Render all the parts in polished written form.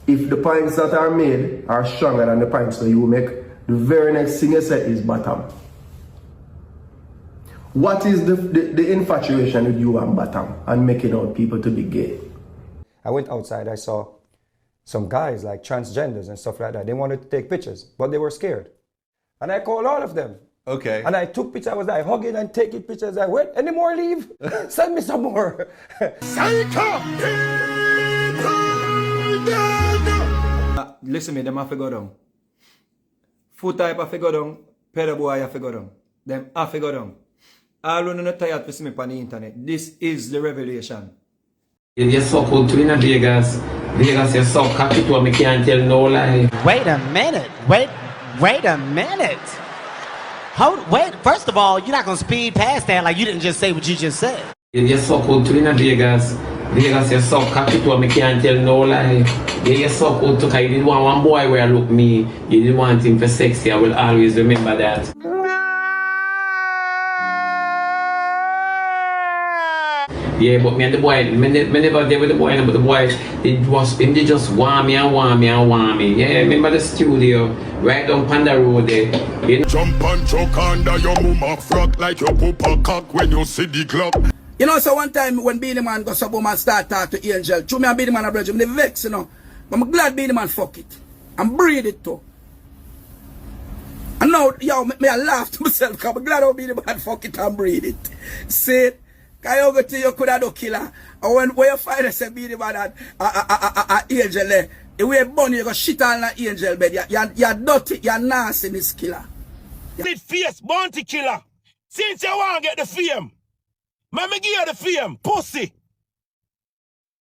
If the points that are made are stronger than the points that you make, the very next thing you say is bottom. What is the infatuation with you and bottom and making out people to be gay? I went outside, I saw some guys like transgenders and stuff like that. They wanted to take pictures, but they were scared. And I called all of them. Okay. And I took pictures, I was like hugging and taking pictures. I went, any more leave? Send me some more. Listen me, them have to go down. Footahype have to go down. Pedal boy have to go down. Them have to go down. All who are tired to see me on the internet. This is the revelation. You're so cool to in Vegas. Vegas, you're so cocky to me, can't tell no lie. Wait a minute. Wait a minute. Wait, first of all, you're not going to speed past that like you didn't just say what you just said. You're so cool to in Vegas. Vegas, you're so cocky to me, can't tell no lie. You're so cool to you didn't want one boy where I look me. You didn't want him for sexy. I will always remember that. Yeah, but me and the boy, me never there with the boy, but the boy, they just want me and want me and want me. Yeah, remember the studio, right down Panda Road there. You know? Jump and choke under your mama frock like your poopa cock when you see the club. You know, so one time when Beenie Man got some woman start talk to Angel, through me and Beenie Man a bridge, I'm vex, you know. But I'm glad Beenie Man fuck it. And breathe it too. And now, yo, me I laugh to myself because I'm glad how Beenie Man fuck it and breathe it. See it? Because you go to you could have do killer. And when you find us a Beenie Man and Angel there, the way bunny you go shit on an Angel bed, you're dirty, you're nasty, Miss Killer. Need face, bounty killer. Since you want to get the fame, let me give you the fame, pussy.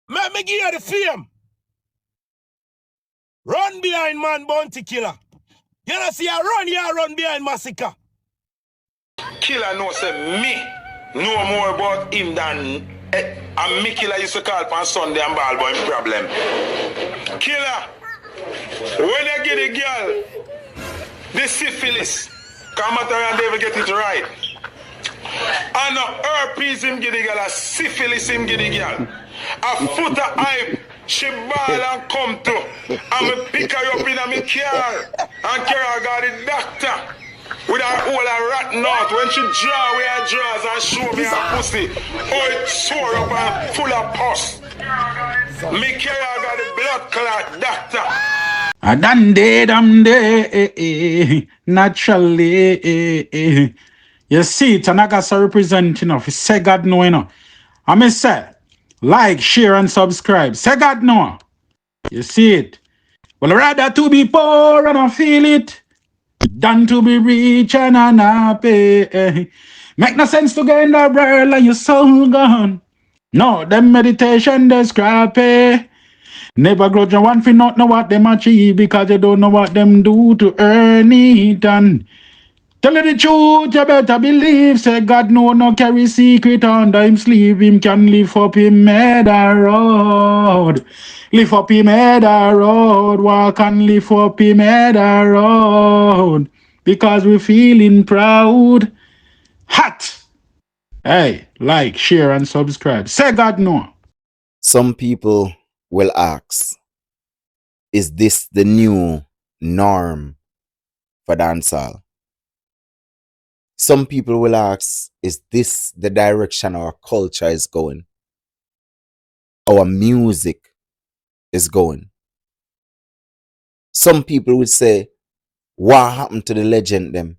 Let me give you the fame. Run behind man, bounty killer. You know, see, you run behind massacre. Killer knows me know more about him than and me killer used to call on Sunday and ball boy problem. Killer, when you get the girl, the syphilis, come out and they will get it right. And herpes him get the girl, a syphilis him get the girl. A Foota Hype, she ball and come to. And me pick her up in a me car. And Carol got the doctor. With her whole rat knot. When she draw where her draws and show me her pussy. Oh, it sore up and full of pus. Me Carol got the blood clot doctor. I done did, I'm there, naturally. You see it, and I got to represent, say God know, I may say, like, share, and subscribe. Say God know. You see it. Well, rather to be poor and I feel it, than to be rich and unhappy. Make no sense to get in the world and your soul gone. No, them meditation, they scrappy. Never grudge one for not know what them achieve because you don't know what them do to earn it. And tell you the truth, you better believe. Say God no carry secret under him sleeve. Him can lift up him murder road. Lift up him murder road. Walk and lift up him murder road. Because we feeling proud. Hot. Hey, like, share, and subscribe. Say God no. Some people will ask, is this the new norm for dancehall? Some people will ask, is this the direction our culture is going? Our music is going? Some people will say, what happened to the legend them?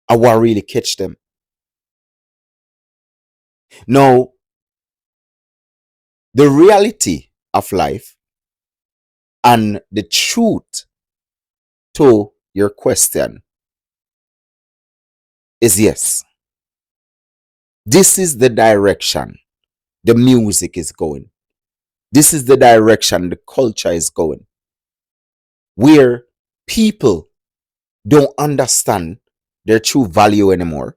And what really catch them? Now, the reality of life and the truth to your question is yes. This is the direction the music is going. This is the direction the culture is going. Where people don't understand their true value anymore,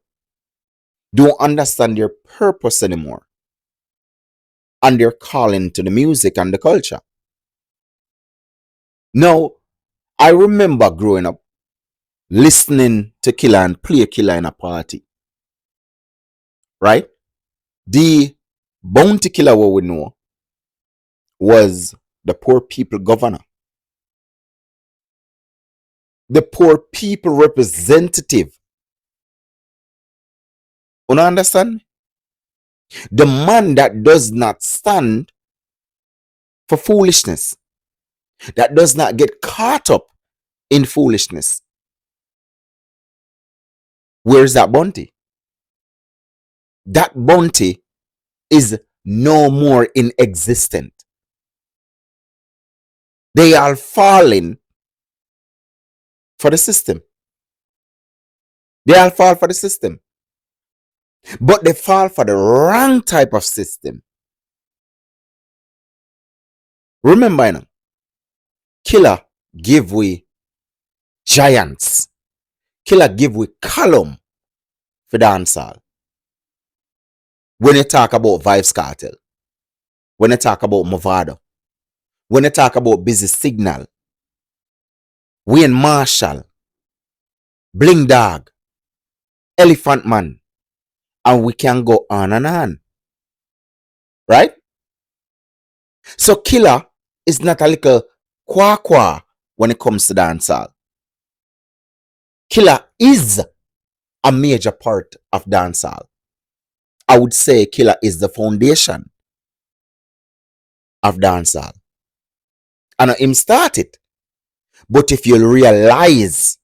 don't understand their purpose anymore, and they're calling to the music and the culture. Now, I remember growing up listening to Killer and play Killer in a party. Right? The Bounty Killer what we know was the poor people governor, the poor people representative. You understand? The man that does not stand for foolishness, that does not get caught up in foolishness. Where's that bounty? That bounty is no more in existence. They are falling for the system. They all fall for the system. But they fall for the wrong type of system. Remember, you know, Killer give we giants. Killer give we column for dancehall. When you talk about Vibes Cartel, when you talk about Movado, when you talk about Busy Signal, Wayne Marshall, Bling Dog, Elephant Man, and we can go on and on. Right? So Killer is not a little kwa when it comes to dancehall. Killer is a major part of dancehall. I would say Killer is the foundation of dancehall. And him started. But if you realize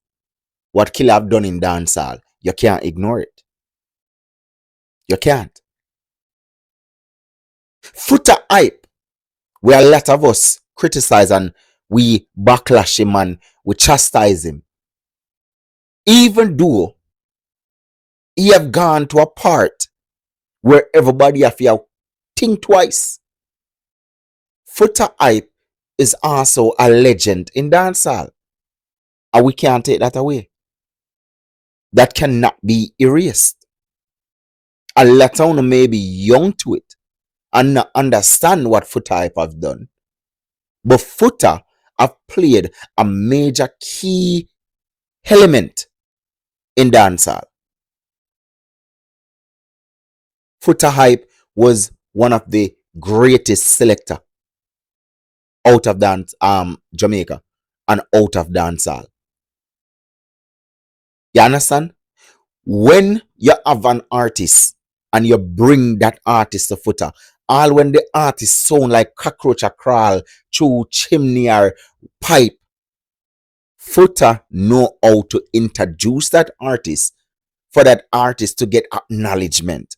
what Killer have done in dancehall, you can't ignore it. You can't. Foota Hype, where a lot of us criticize and we backlash him and we chastise him. Even though he have gone to a part where everybody have to think twice. Foota Hype is also a legend in dancehall. And we can't take that away. That cannot be erased. A lot of them may be young to it and not understand what Foota Hype have done. But Foota have played a major key element in dancehall. Foota Hype was one of the greatest selector out of Jamaica and out of dancehall. You understand? When you have an artist and you bring that artist to Foota, all when the artist sound like cockroach a crawl through chimney or pipe, Foota know how to introduce that artist for that artist to get acknowledgement.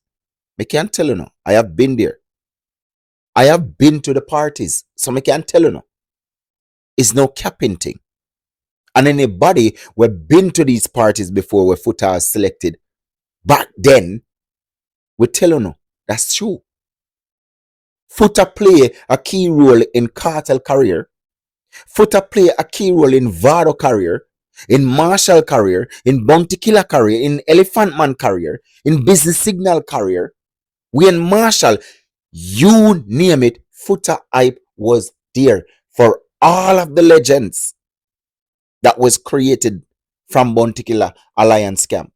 I can't tell you no. I have been there. I have been to the parties, so I can't tell you no. It's no capping thing. And anybody who have been to these parties before where Foota is selected back then, we tell you no. That's true. Foota play a key role in Cartel career. Foota play a key role in Vado career, in Marshall career, in Bounty Killer career, in Elephant Man career, in Business Signal career. Wayne Marshall, you name it, Foota Hype was there for all of the legends that was created from Bounty Killer Alliance camp.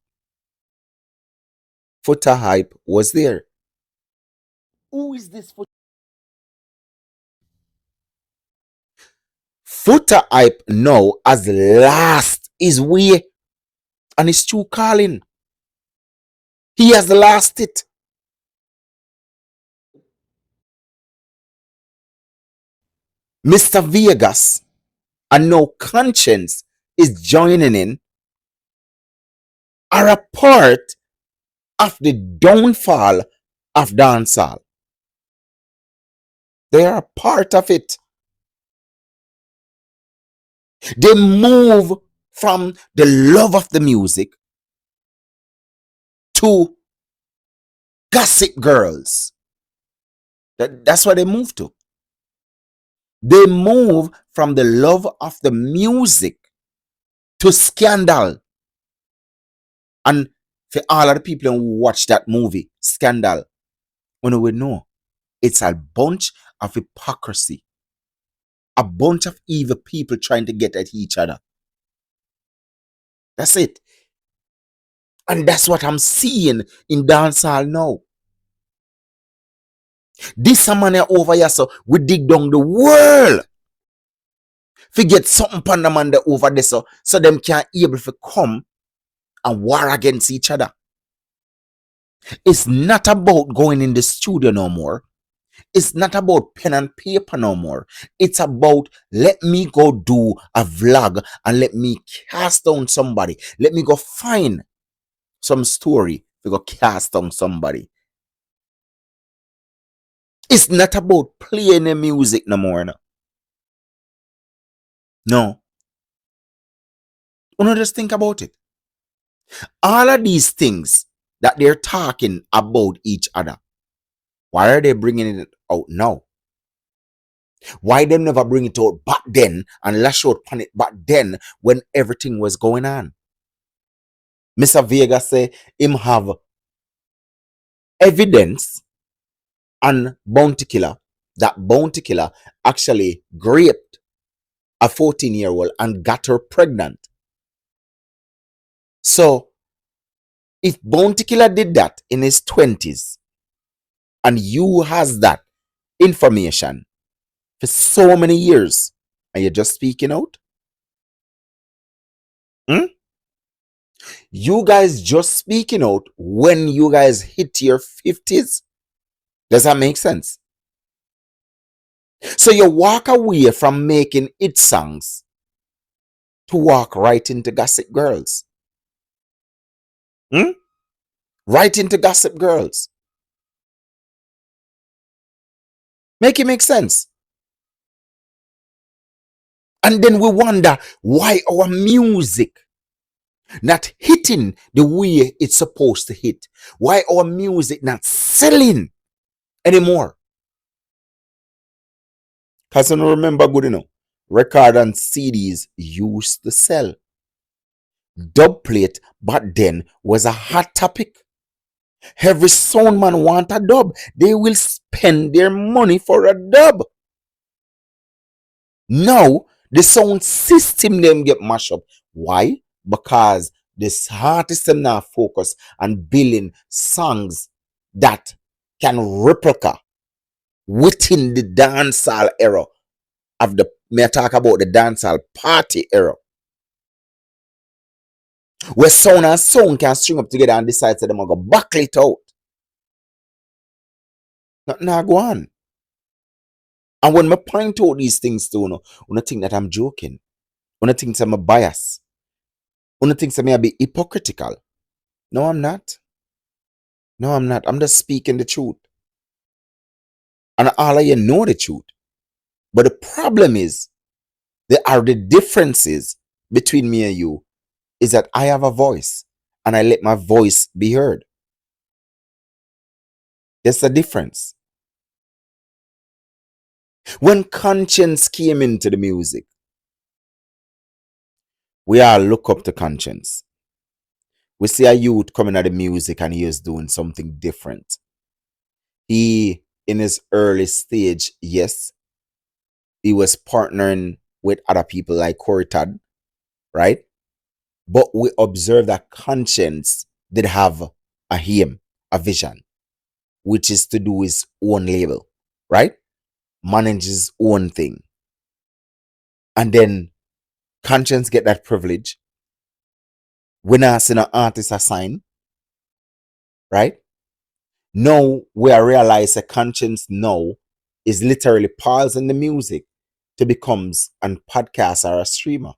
Foota Hype was there. Who is this Foota? Foota Hype now has lost his way and his true calling. He has lost it. Mr. Vegas and now Conscience is joining in are a part of the downfall of dancehall. They are a part of it. They move from the love of the music to gossip girls. That's what they move to. They move from the love of the music to scandal. And for all of the people who watch that movie, Scandal, when we know it's a bunch of hypocrisy, a bunch of evil people trying to get at each other. That's it. And that's what I'm seeing in dancehall now. This a man here over here, so we dig down the world. Forget something upon the man there over there, so them can't able to come and war against each other. It's not about going in the studio no more. It's not about pen and paper no more. It's about let me go do a vlog and let me cast down somebody. Let me go find some story to go cast down somebody. It's not about playing the music no more. No. You know, just think about it. All of these things that they're talking about each other, why are they bringing it out now? Why them never bring it out back then and lash out on it back then when everything was going on? Mr. Vega say him have evidence on Bounty Killer that Bounty Killer actually raped a 14-year-old and got her pregnant. So if Bounty Killer did that in his 20s and you has that information for so many years and you're just speaking out, you guys just speaking out when you guys hit your 50s, does that make sense? So you walk away from making hit songs to walk right into Gossip Girls. Right into Gossip Girls. Make it make sense. And then we wonder why our music not hitting the way it's supposed to hit. Why our music not selling anymore. Because I don't remember good enough. Record and CDs used to sell. Dub plate back then was a hot topic. Every sound man want a dub. They will spend their money for a dub. Now, the sound system them get mashed up. Why? Because this artist them now focus on building songs that can replica within the dancehall era of the, may I talk about the dancehall party era. Where sound and sound can string up together and decide that them are going to buckle it out. Now go on. And when I point out these things to you think that I'm joking. You think that I'm a bias. You think that I be hypocritical. No, I'm not. No, I'm not. I'm just speaking the truth. And all of you know the truth. But the problem is, there are the differences between me and you is that I have a voice and I let my voice be heard. There's a difference. When Conscience came into the music, we all look up to Conscience. We see a youth coming at the music and he is doing something different. He, in his early stage, yes, he was partnering with other people like Corey Todd, right? But we observe that Conscience did have a aim, a vision, which is to do his own label, right? Manage his own thing. And then Conscience get that privilege. When I see an artist assign, right? Now we realize that Conscience now is literally pausing the music to becomes a podcast or a streamer.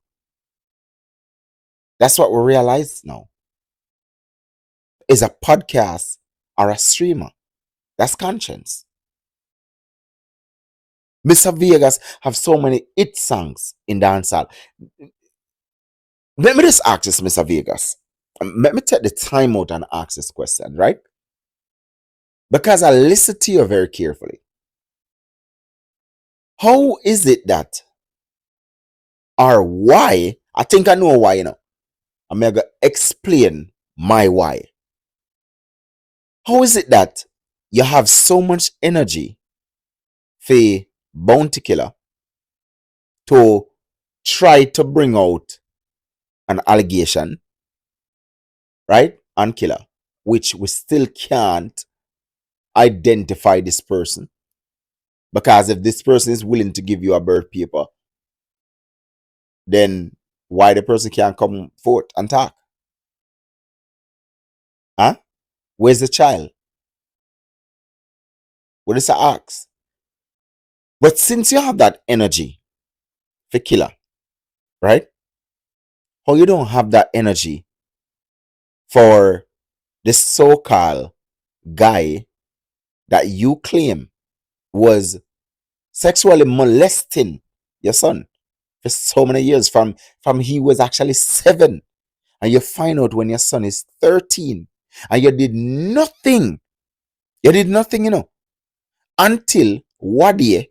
That's what we realize now. Is a podcast or a streamer. That's Conscience. Mr. Vegas have so many hit songs in dancehall. Let me just ask this, Mr. Vegas. Let me take the time out and ask this question, right? Because I listen to you very carefully. How is it that, or why, I think I know why, I'm going to explain my why. How is it that you have so much energy for Bounty Killer to try to bring out an allegation, right, on Killer, which we still can't identify this person. Because if this person is willing to give you a birth paper, then why the person can't come forth and talk? Huh? Where's the child? What is the ask? But since you have that energy for killer, right? How you don't have that energy for this so-called guy that you claim was sexually molesting your son for so many years from he was actually 7, and you find out when your son is 13 and you did nothing, until what year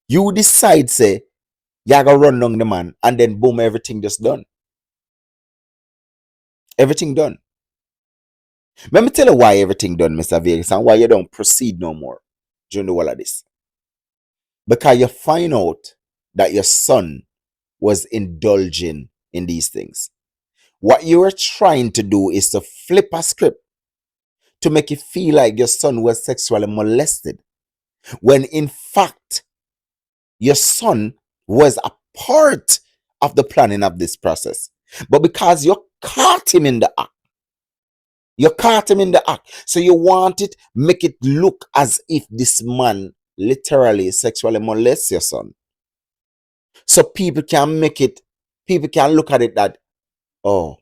you decide say you gonna run down the man, and then boom, everything just done. Everything done. Let me tell you why everything done, Mr. Vegas, and why you don't proceed no more during all of this. Because you find out that your son was indulging in these things. What you were trying to do is to flip a script to make it feel like your son was sexually molested, when in fact, your son was a part of the planning of this process. But because you caught him in the act, so you want it, make it look as if this man literally sexually molests your son. So people can look at it that, oh,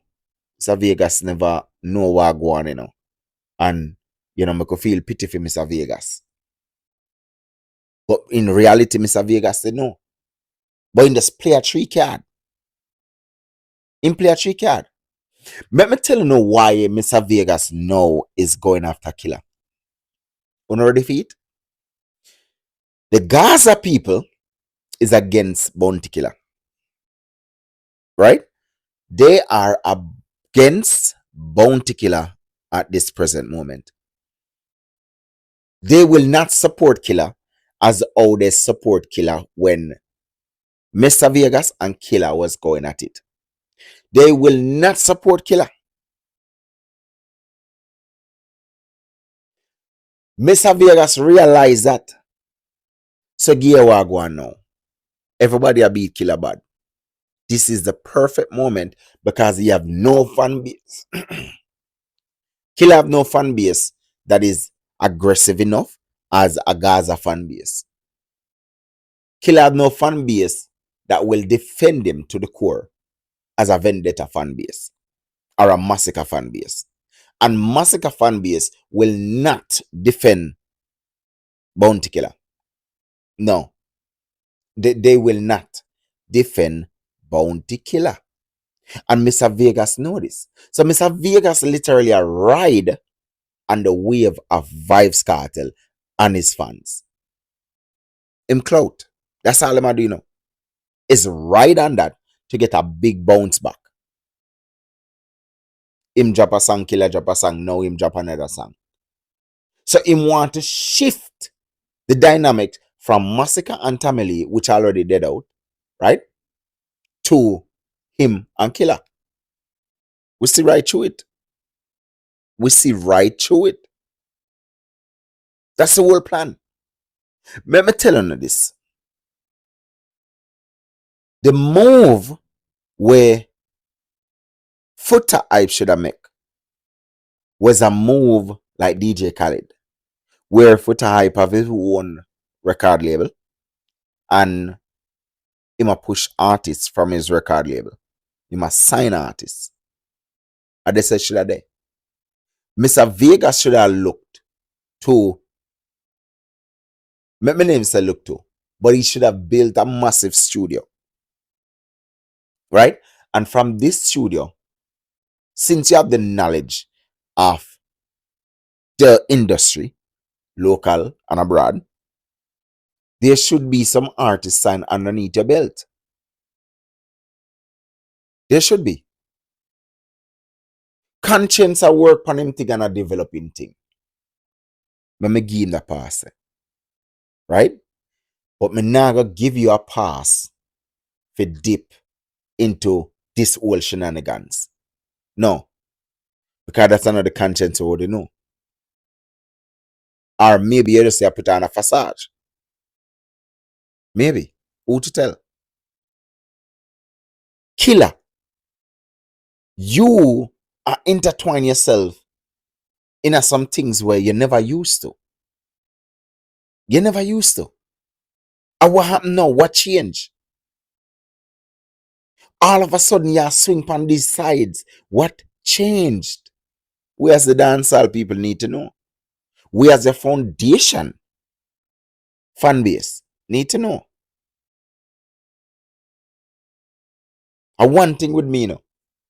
Mr. Vegas never know what go on, and, make you feel pity for Mr. Vegas. But in reality, Mr. Vegas said no. But in just play a 3 card. Let me tell you why Mr. Vegas now is going after killer. You ready for it? The Gaza people is against bounty killer. Right? They are against bounty killer at this present moment. They will not support killer as how they support killer when Mr. Vegas and killer was going at it. They will not support killer. Mr. Vegas realized that. So gear wagwan now. Everybody a beat killer bad. This is the perfect moment because he have no fan base. Killer have no fan base that is aggressive enough as a Gaza fan base. Killer have no fan base that will defend him to the core as a vendetta fan base or a massacre fan base. And massacre fan base will not defend bounty killer. No. They will not defend bounty killer. And Mr. Vegas know this. So Mr. Vegas literally a ride on the wave of Vibes Cartel and his fans. Him Clout. That's all I'm doing now. Is ride on that to get a big bounce back. Him drop a song, killer drop a song, now him drop another song. So him want to shift the dynamic from Massacre and Tamale, which already dead out, right? To him and Killer. We see right through it. That's the whole plan. Let me tell you this. The move where Foota Hype should have made was a move like DJ Khaled, where Foota Hype have his own record label and he must push artists from his record label. He must sign artists. And they said, should have there. Mr. Vegas should have looked to, my name say look to, but he should have built a massive studio. Right? And from this studio, since you have the knowledge of the industry, local and abroad, there should be some artists signed underneath your belt. There should be. Conscience a work on him thing and a developing thing. But me give him the pass. Right? But me now gonna give you a pass for dip into this whole shenanigans. No. Because that's another content you already know. Or maybe you just say I put on a facade. Maybe. Who to tell? Killer. You are intertwine yourself in some things where you never used to. You never used to. And what happened now? What changed? All of a sudden you swing on these sides. What changed? We as the dancehall people need to know. We as the foundation fan base need to know. And one thing with me,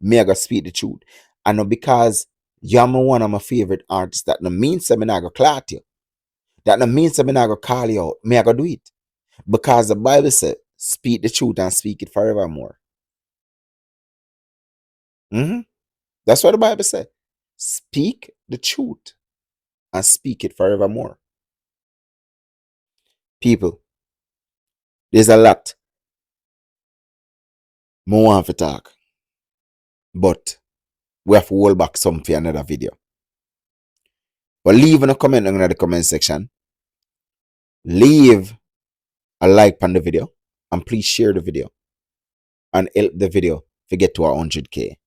me I gotta speak the truth. I know because you're one of my favorite artists, that no means that me not go clout you. That no means that me not go call you out. Me I go do it. Because the Bible said, speak the truth and speak it forevermore. That's what the Bible said. Speak the truth and speak it forevermore. People, there's a lot more want to talk. But we have to hold back some for another video. But leave in a comment in the comment section. Leave a like on the video. And please share the video. And help the video to get to 100K.